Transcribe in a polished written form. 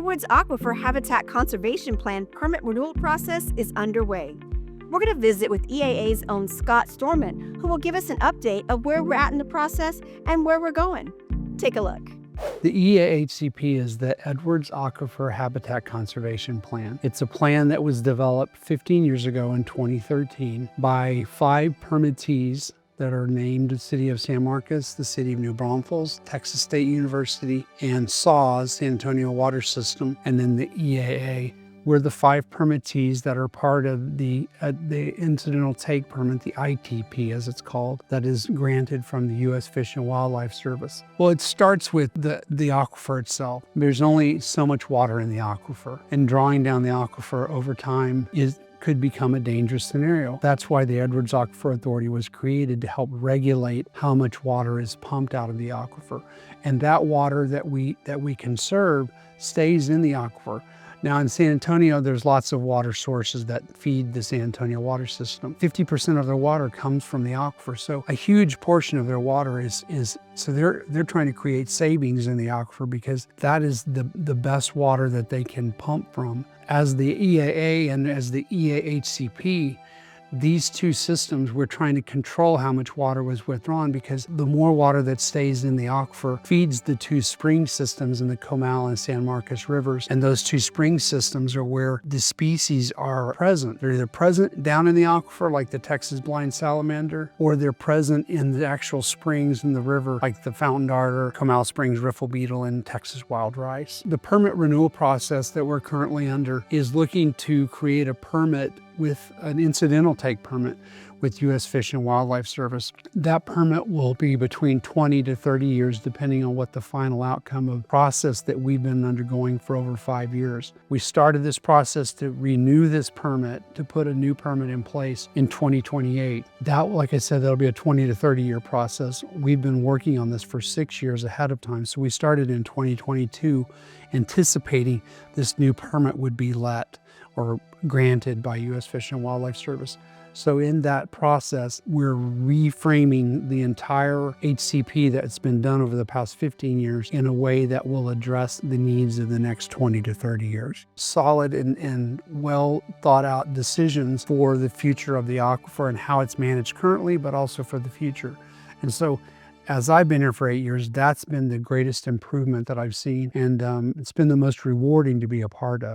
Edwards Aquifer Habitat Conservation Plan permit renewal process is underway. We're going to visit with EAA's own Scott Storman, who will give us an update of where we're at in the process and where we're going. Take a look. The EAHCP is the Edwards Aquifer Habitat Conservation Plan. It's a plan that was developed 15 years ago in 2013 by 5 permittees that are named the City of San Marcos, the City of New Braunfels, Texas State University, and SAWS, San Antonio Water System, and then the EAA. We're the 5 permittees that are part of the incidental take permit, the ITP as it's called, that is granted from the U.S. Fish and Wildlife Service. Well, it starts with the aquifer itself. There's only so much water in the aquifer, and drawing down the aquifer over time could become a dangerous scenario. That's why the Edwards Aquifer Authority was created, to help regulate how much water is pumped out of the aquifer. And that water that we conserve stays in the aquifer. Now in San Antonio, there's lots of water sources that feed the San Antonio water system. 50% of their water comes from the aquifer, so a huge portion of their water so they're trying to create savings in the aquifer, because that is the best water that they can pump from. As the EAA and as the EAHCP, these 2 systems, we're trying to control how much water was withdrawn, because the more water that stays in the aquifer feeds the 2 spring systems in the Comal and San Marcos rivers. And those 2 spring systems are where the species are present. They're either present down in the aquifer, like the Texas blind salamander, or they're present in the actual springs in the river, like the fountain darter, Comal Springs riffle beetle, and Texas wild rice. The permit renewal process that we're currently under is looking to create a permit with an incidental take permit with U.S. Fish and Wildlife Service. That permit will be between 20 to 30 years, depending on what the final outcome of the process that we've been undergoing for over 5 years. We started this process to renew this permit, to put a new permit in place in 2028. That, like I said, that'll be a 20 to 30 year process. We've been working on this for 6 years ahead of time. So we started in 2022, anticipating this new permit would be let or granted by U.S. Fish and Wildlife Service. So in that process, we're reframing the entire HCP that's been done over the past 15 years in a way that will address the needs of the next 20 to 30 years. Solid and well thought out decisions for the future of the aquifer and how it's managed currently, but also for the future. And so as I've been here for 8 years, that's been the greatest improvement that I've seen, and it's been the most rewarding to be a part of.